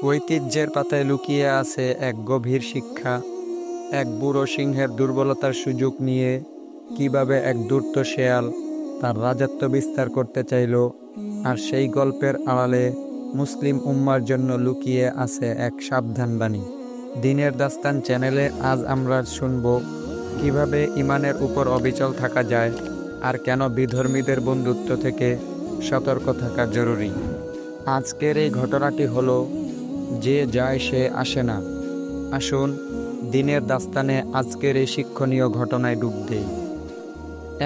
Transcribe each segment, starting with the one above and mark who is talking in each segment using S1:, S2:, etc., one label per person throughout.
S1: ঐতিহ্যের পাতায় লুকিয়ে আছে এক গভীর শিক্ষা। এক বুড়ো সিংহের দুর্বলতার সুযোগ নিয়ে কিভাবে এক ধূর্ত শেয়াল তার রাজত্ব বিস্তার করতে চাইল, আর সেই গল্পের আড়ালে মুসলিম উম্মার জন্য লুকিয়ে আছে এক সাবধানবাণী। দিনের দাস্তান চ্যানেলে আজ আমরা শুনব কিভাবে ইমানের উপর অবিচল থাকা যায়, আর কেন বিধর্মীদের বন্ধুত্ব থেকে সতর্ক থাকা জরুরি। আজকের এই ঘটনাটি হলো যে যায় সে আসে না। আসুন দিনের দাস্তানে আজকের এই শিক্ষণীয় ঘটনায় ডুব দেই।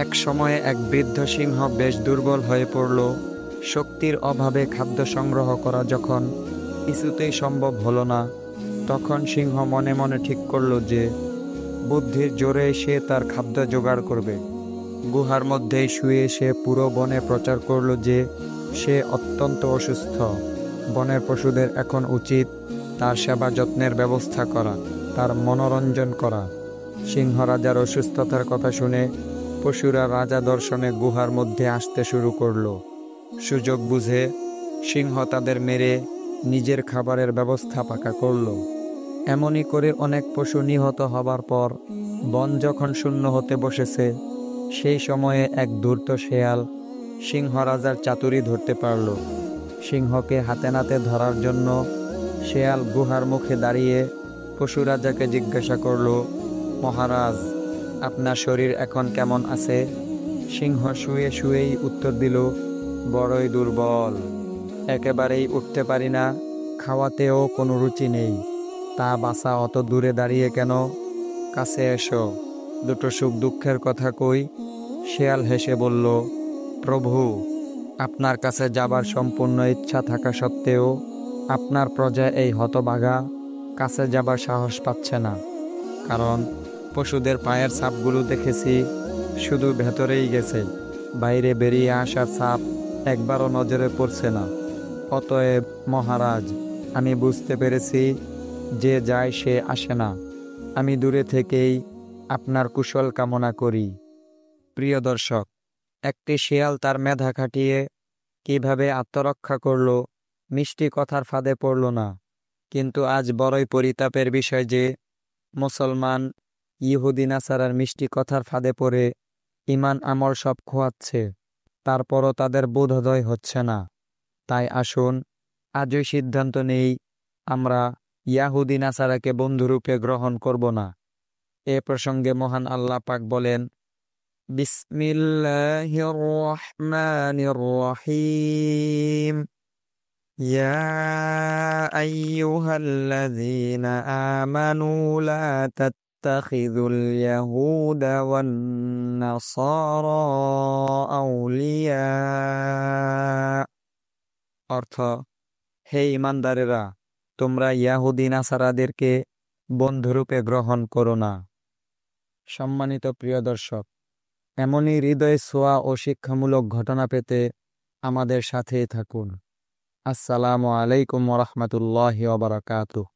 S1: এক সময়ে এক বৃদ্ধ সিংহ বেশ দুর্বল হয়ে পড়ল। শক্তির অভাবে খাদ্য সংগ্রহ করা যখন কিছুতেই সম্ভব হলো না, তখন সিংহ মনে মনে ঠিক করল যে বুদ্ধির জোরে সে তার খাদ্য জোগাড় করবে। গুহার মধ্যেই শুয়ে সে পুরো বনে প্রচার করল যে সে অত্যন্ত অসুস্থ। বনের পশুদের এখন উচিত তার সেবা যত্নের ব্যবস্থা করা, তার মনোরঞ্জন করা। সিংহ রাজার অসুস্থতার কথা শুনে পশুরা রাজা দর্শনে গুহার মধ্যে আসতে শুরু করলো। সুযোগ বুঝে সিংহ তাদের মেরে নিজের খাবারের ব্যবস্থা পাকা করলো। এমনই করে অনেক পশু নিহত হবার পর বন যখন শূন্য হতে বসেছে, সেই সময়ে এক ধূর্ত শেয়াল সিংহ রাজার চাতুরি ধরতে পারল। সিংহকে হাতে নাতে ধরার জন্য শেয়াল গুহার মুখে দাঁড়িয়ে পশু রাজাকে জিজ্ঞাসা করল, মহারাজ, আপনার শরীর এখন কেমন আছে? সিংহ শুয়ে শুয়েই উত্তর দিল, বড়ই দুর্বল, একেবারেই উঠতে পারি না, খাওয়াতেও কোনো রুচি নেই। তা বাছা, অত দূরে দাঁড়িয়ে কেন? কাছে এসো, দুটো সুখ দুঃখের কথা কই। শেয়াল হেসে বলল, প্রভু, আপনার কাছে যাবার সম্পূর্ণ ইচ্ছা থাকা সত্ত্বেও আপনার প্রজা এই হতভাগা কাছে যাবার সাহস পাচ্ছে না। কারণ পশুদের পায়ের ছাপগুলো দেখেছি, শুধু ভেতরেই গেছে, বাইরে বেরিয়ে আসার ছাপ একবারও নজরে পড়ছে না। অতএব মহারাজ, আমি বুঝতে পেরেছি যে যায় সে আসে না। আমি দূরে থেকেই আপনার কুশল কামনা করি। প্রিয় দর্শক, একটি শেয়াল তার মেধা খাটিয়ে কিভাবে আত্মরক্ষা করল, মিষ্টি কথার ফাঁদে পড়ল না। কিন্তু আজ বড়ই পরিতাপের বিষয় যে মুসলমান ইহুদি নাসারার মিষ্টি কথার ফাঁদে পড়ে ইমান আমল সব খোয়াচ্ছে, তারপরও তাদের বোধোদয় হচ্ছে না। তাই আসুন আজই সিদ্ধান্ত নেই, আমরা ইয়াহুদি নাসারাকে বন্ধুরূপে গ্রহণ করব না। এ প্রসঙ্গে মহান আল্লাহ পাক বলেন, বিসমিল্লাহির রহমানির রহিম, ইয়া আইয়ুহাল্লাযীনা আমানু লা তাত্তাখিযুল ইয়াহুদা ওয়ান নাসারা আউলিয়া। অর্থ, হে ঈমানদারেরা, তোমরা ইয়াহুদি নাসারাদেরকে বন্ধুরূপে গ্রহণ করো না। সম্মানিত প্রিয় দর্শক, এমনই হৃদয় ছোঁয়া ও শিক্ষামূলক ঘটনা পেতে আমাদের সাথেই থাকুন। আসসালামু আলাইকুম ওয়া রাহমাতুল্লাহি ওয়া বারাকাতুহু।